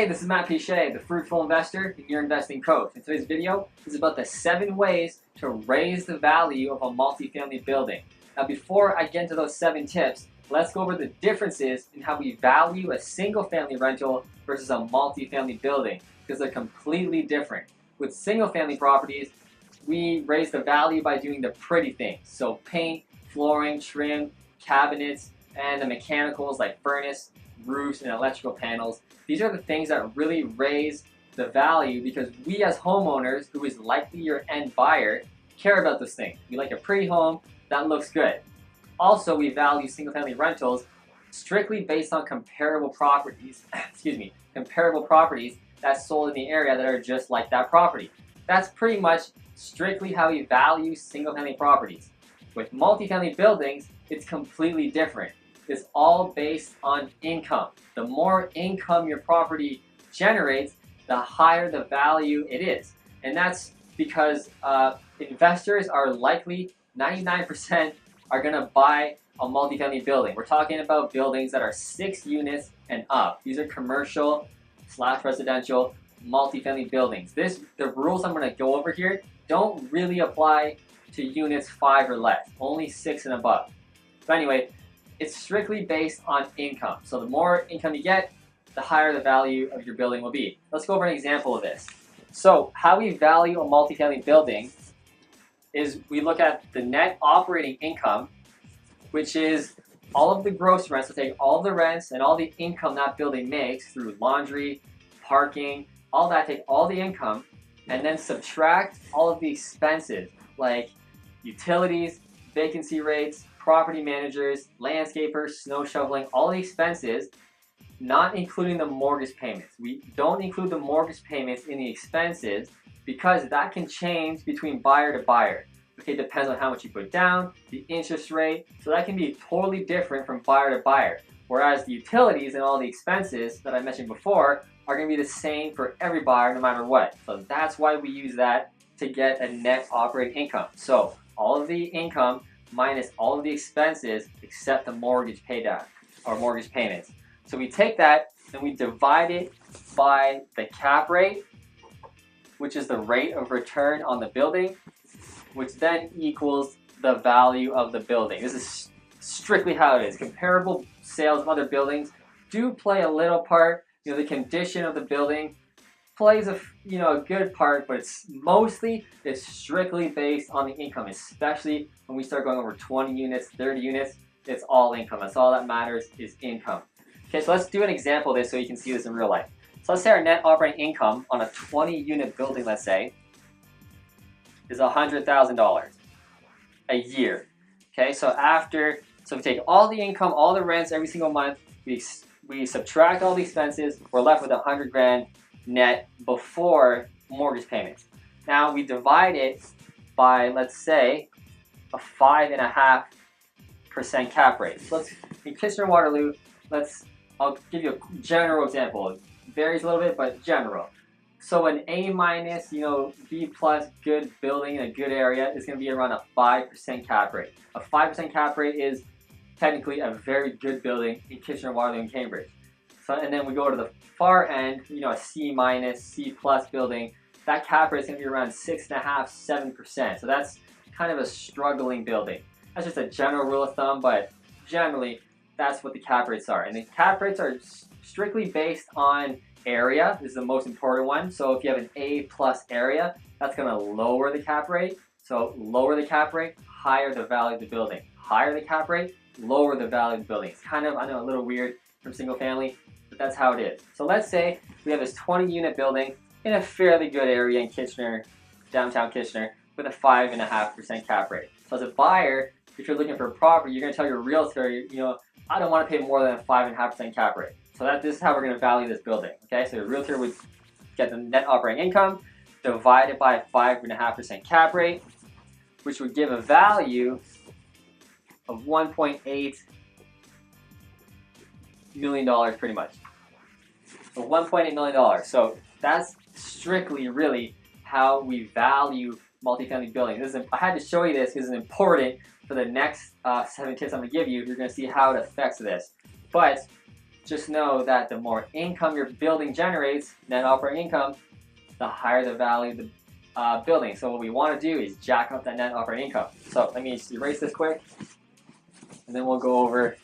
Hey, this is Matt Pichet, the Fruitful Investor and your investing coach. And today's video is about the 7 ways to raise the value of a multifamily building. Now, before I get into those 7 tips, let's go over the differences in how we value a single-family rental versus a multifamily building, because they're completely different. With single-family properties, we raise the value by doing the pretty things. So paint, flooring, trim, cabinets, and the mechanicals like furnace, roofs, and electrical panels. These are the things that really raise the value because we as homeowners, who is likely your end buyer, care about this thing. We like a pretty home that looks good. Also, we value single-family rentals strictly based on comparable properties, comparable properties that's sold in the area that are just like that property. That's pretty much strictly how we value single-family properties. With multifamily buildings, it's completely different. It's all based on income. The more income your property generates, the higher the value it is. And that's because investors are likely, 99% are going to buy a multifamily building. We're talking about buildings that are 6 units and up. These are commercial / residential multifamily buildings. The rules I'm going to go over here don't really apply to units 5 or less, only 6 and above. But anyway, it's strictly based on income. So the more income you get, the higher the value of your building will be. Let's go over an example of this. So how we value a multifamily building is we look at the net operating income, which is all of the gross rents. So take all the rents and all the income that building makes through laundry, parking, all that, take all the income, and then subtract all of the expenses like utilities, vacancy rates, property managers, landscapers, snow shoveling, all the expenses, not including the mortgage payments. We don't include the mortgage payments in the expenses because that can change between buyer to buyer. Okay, depends on how much you put down, the interest rate, so that can be totally different from buyer to buyer. Whereas the utilities and all the expenses that I mentioned before are going to be the same for every buyer no matter what. So that's why we use that to get a net operating income. So all of the income minus all of the expenses except the mortgage pay down or mortgage payments. So we take that and we divide it by the cap rate, which is the rate of return on the building, which then equals the value of the building. This is strictly how it is. Comparable sales of other buildings do play a little part. The condition of the building plays a good part, but it's strictly based on the income, especially when we start going over 20 units, 30 units, it's all income. That's all that matters is income. Okay, so let's do an example of this so you can see this in real life. So let's say our net operating income on a 20 unit building, let's say, is $100,000 a year. Okay, so we take all the income, all the rents every single month, we subtract all the expenses, we're left with 100 grand net before mortgage payments. Now we divide it by, let's say, a 5.5% cap rate. So in Kitchener-Waterloo, I'll give you a general example. It varies a little bit, but general. So an A-, B+ good building in a good area is going to be around a 5% cap rate. A 5% cap rate is technically a very good building in Kitchener-Waterloo and Cambridge. So, and then we go to the far end, a C-, C+ building. That cap rate is going to be around 6.5%, 7%. So that's kind of a struggling building. That's just a general rule of thumb, but generally that's what the cap rates are. And the cap rates are strictly based on area. This is the most important one. So if you have an A+ area, that's going to lower the cap rate. So lower the cap rate, higher the value of the building. Higher the cap rate, lower the value of the building. It's kind of, I know, a little weird from single family, but that's how it is. So let's say we have this 20 unit building in a fairly good area in Kitchener, downtown Kitchener, with a 5.5% cap rate. So as a buyer, if you're looking for a property, you're going to tell your realtor, I don't want to pay more than a 5.5% cap rate. So this is how we're going to value this building. Okay, so the realtor would get the net operating income divided by a 5.5% cap rate, which would give a value of $1.8 million pretty much. So $1.8 million. So that's strictly really how we value multifamily buildings. I had to show you this because it's important for the next 7 tips I'm going to give you. You're going to see how it affects this. But just know that the more income your building generates, net operating income, the higher the value of the building. So what we want to do is jack up that net operating income. So let me just erase this quick, and then we'll go over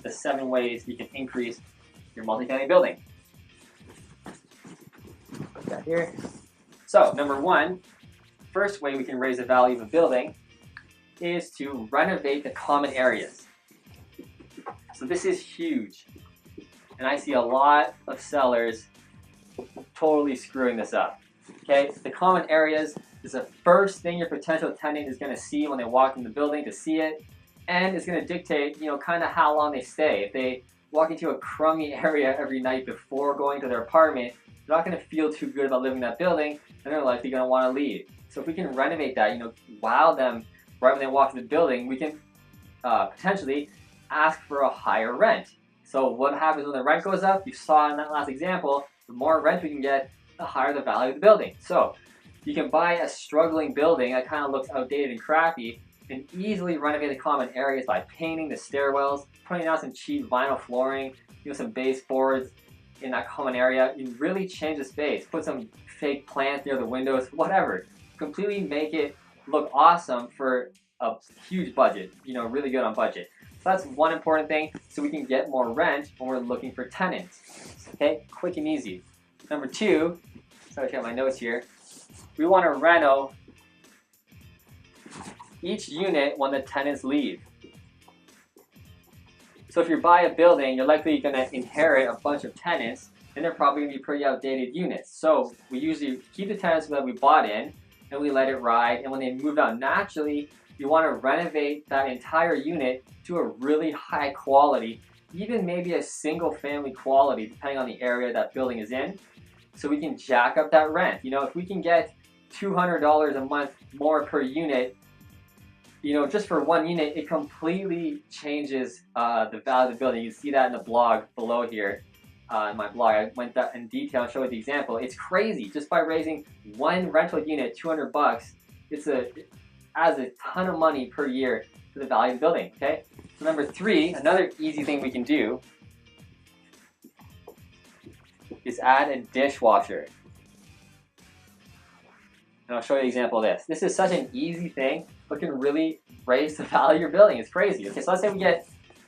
the 7 ways you can increase your multifamily building. Put that here. So number 1, first way we can raise the value of a building is to renovate the common areas. So this is huge, and I see a lot of sellers totally screwing this up. Okay, the common areas is the first thing your potential tenant is going to see when they walk in the building to see it, and it's going to dictate, kind of how long they stay. If they walk into a crummy area every night before going to their apartment, they're not going to feel too good about living in that building, and they're likely going to want to leave. So if we can renovate that, wow them right when they walk in the building, we can potentially ask for a higher rent. So what happens when the rent goes up? You saw in that last example, the more rent we can get, the higher the value of the building. So you can buy a struggling building that kind of looks outdated and crappy and easily renovate the common areas by painting the stairwells, putting down some cheap vinyl flooring, some baseboards in that common area. You really change the space, put some fake plants near the windows, whatever. Completely make it look awesome for a huge budget, really good on budget. So that's one important thing, so we can get more rent when we're looking for tenants. Okay, quick and easy. Number 2, sorry, I got my notes here. We want to reno each unit when the tenants leave. So if you buy a building, you're likely going to inherit a bunch of tenants, and they're probably going to be pretty outdated units. So we usually keep the tenants that we bought in, and we let it ride, and when they move out naturally, you want to renovate that entire unit to a really high quality, even maybe a single family quality, depending on the area that building is in, so we can jack up that rent. If we can get $200 a month more per unit, just for one unit, it completely changes the value of the building. You see that in the blog below here. In my blog, I went that in detail and showed the example. It's crazy. Just by raising one rental unit $200, it adds a ton of money per year to the value of the building. Okay. So number 3, another easy thing we can do is add a dishwasher. And I'll show you an example of this. This is such an easy thing, but can really raise the value of your building. It's crazy. Okay, so let's say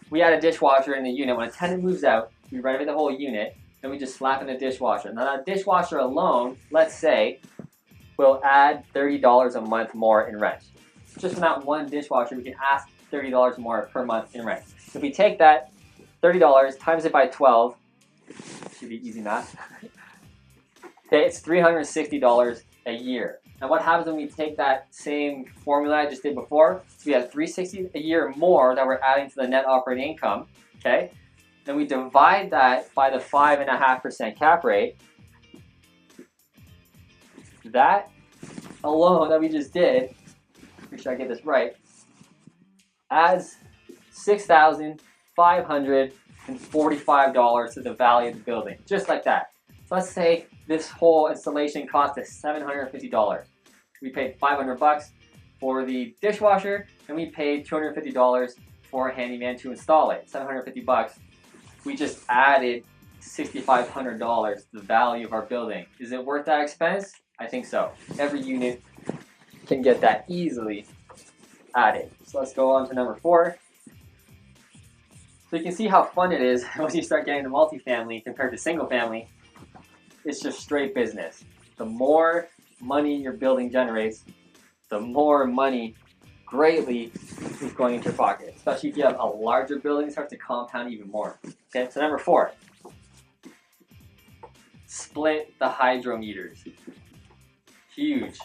we add a dishwasher in the unit. When a tenant moves out, we renovate the whole unit, and we just slap in a dishwasher. Now that dishwasher alone, let's say, will add $30 a month more in rent. Just from that one dishwasher, we can ask $30 more per month in rent. If we take that $30, times it by 12, should be easy math. Okay, it's $360 a year. And what happens when we take that same formula I just did before? So we have $360 a year more that we're adding to the net operating income, okay? Then we divide that by the 5.5% cap rate. That alone that we just did, make sure I get this right, adds $6,545 to the value of the building, just like that. So let's say this whole installation cost us $750. We paid $500 for the dishwasher, and we paid $250 for a handyman to install it. $750. We just added $6,500 to the value of our building. Is it worth that expense? I think so. Every unit can get that easily added. So let's go on to number 4. So you can see how fun it is once you start getting to multifamily compared to single family. It's just straight business. The more money your building generates, the more money greatly is going into your pocket. Especially if you have a larger building, it starts to compound even more. Okay, so number 4. Split the hydrometers. Huge.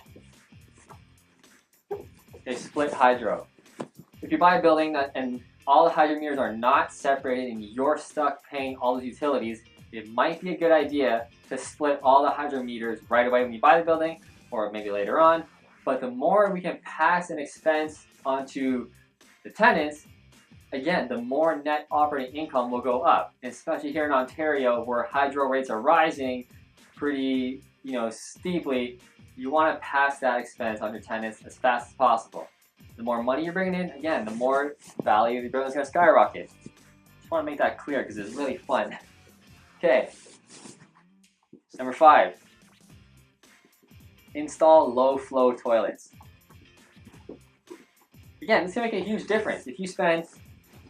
Okay, split hydro. If you buy a building and all the hydrometers are not separated and you're stuck paying all those utilities, it might be a good idea to split all the hydrometers right away when you buy the building, or maybe later on. But the more we can pass an expense onto the tenants, again, the more net operating income will go up. And especially here in Ontario, where hydro rates are rising pretty, steeply, you want to pass that expense on your tenants as fast as possible. The more money you're bringing in, again, the more value of the building is going to skyrocket. Just want to make that clear because it's really fun. Okay. Number 5. Install low flow toilets. Again, this can make a huge difference. If you spend,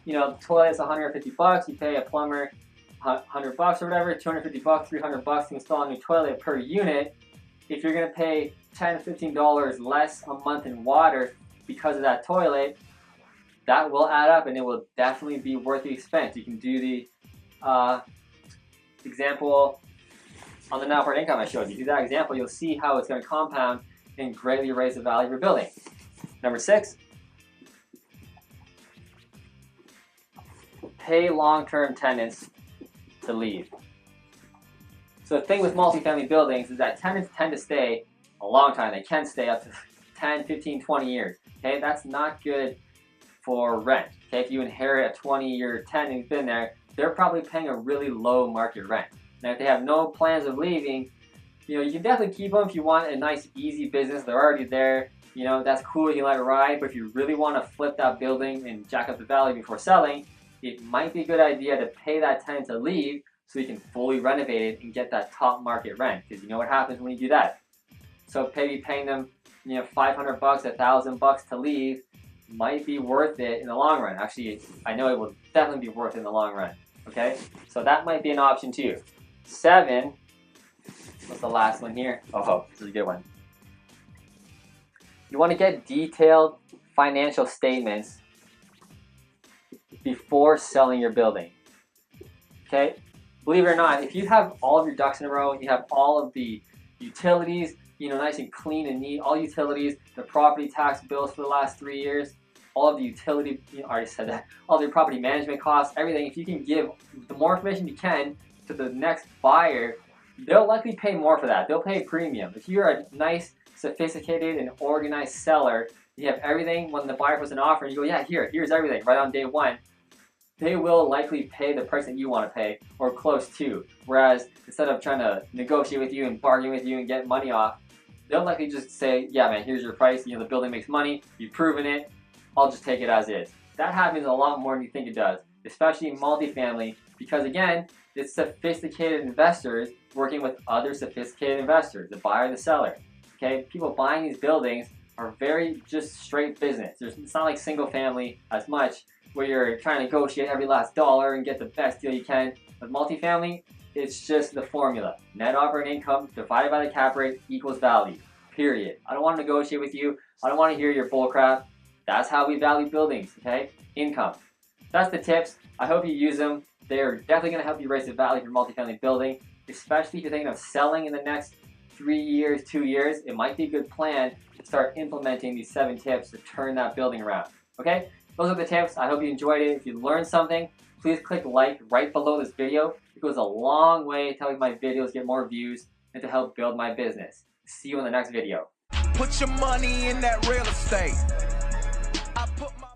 the toilet's $150, you pay a plumber $100 or whatever, $250, $300 to install a new toilet per unit. If you're going to pay $10 to $15 less a month in water because of that toilet, that will add up and it will definitely be worth the expense. You can do the example on the net operating income I showed you. Do that example, you'll see how it's going to compound and greatly raise the value of your building. Number 6, pay long-term tenants to leave. So the thing with multifamily buildings is that tenants tend to stay a long time. They can stay up to 10, 15, 20 years. Okay, that's not good for rent. Okay, if you inherit a 20-year tenant who's been there, they're probably paying a really low market rent. Now, if they have no plans of leaving, you can definitely keep them if you want a nice, easy business. They're already there. That's cool. You can let it ride. But if you really want to flip that building and jack up the value before selling, it might be a good idea to pay that tenant to leave so you can fully renovate it and get that top market rent. Because you know what happens when you do that. So maybe paying them, $500, $1,000 to leave might be worth it in the long run. Actually, I know it will definitely be worth it in the long run. Okay, so that might be an option too. 7, what's the last one here? Oh, this is a good one. You want to get detailed financial statements before selling your building. Okay, believe it or not, if you have all of your ducks in a row, you have all of the utilities, nice and clean and neat, all utilities, the property tax bills for the last 3 years, all of the utility, I already said that, all the property management costs, everything. If you can give the more information you can to the next buyer, they'll likely pay more for that. They'll pay a premium. If you're a nice, sophisticated, and organized seller, you have everything. When the buyer puts an offer, and you go, yeah, here's everything right on day one, they will likely pay the price that you want to pay or close to. Whereas instead of trying to negotiate with you and bargain with you and get money off, they'll likely just say, yeah, man, here's your price. The building makes money. You've proven it. I'll just take it as is. That happens a lot more than you think it does, especially in multifamily, because again, it's sophisticated investors working with other sophisticated investors, the buyer, the seller. Okay, people buying these buildings are very just straight business. It's not like single family as much, where you're trying to negotiate every last dollar and get the best deal you can. With multifamily, it's just the formula. Net operating income divided by the cap rate equals value, period. I don't want to negotiate with you. I don't want to hear your bullcrap. That's how we value buildings, okay? Income. That's the tips. I hope you use them. They're definitely going to help you raise the value of your multifamily building, especially if you're thinking of selling in the next 3 years, 2 years. It might be a good plan to start implementing these 7 tips to turn that building around, okay? Those are the tips. I hope you enjoyed it. If you learned something, please click like right below this video. It goes a long way to helping my videos get more views and to help build my business. See you in the next video. Put your money in that real estate.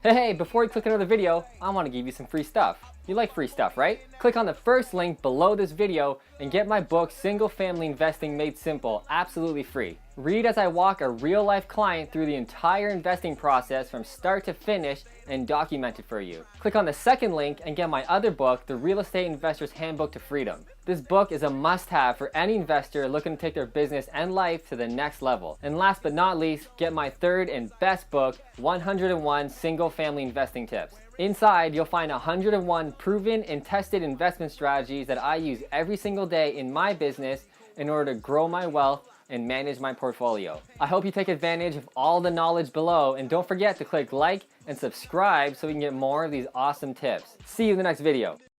Hey, before you click another video, I want to give you some free stuff. You like free stuff, right? Click on the first link below this video and get my book, Single Family Investing Made Simple, absolutely free. Read as I walk a real-life client through the entire investing process from start to finish and document it for you. Click on the second link and get my other book, The Real Estate Investor's Handbook to Freedom. This book is a must-have for any investor looking to take their business and life to the next level. And last but not least, get my third and best book, 101 Single Family Investing Tips. Inside, you'll find 101 proven and tested investment strategies that I use every single day in my business in order to grow my wealth and manage my portfolio. I hope you take advantage of all the knowledge below, and don't forget to click like and subscribe so we can get more of these awesome tips. See you in the next video.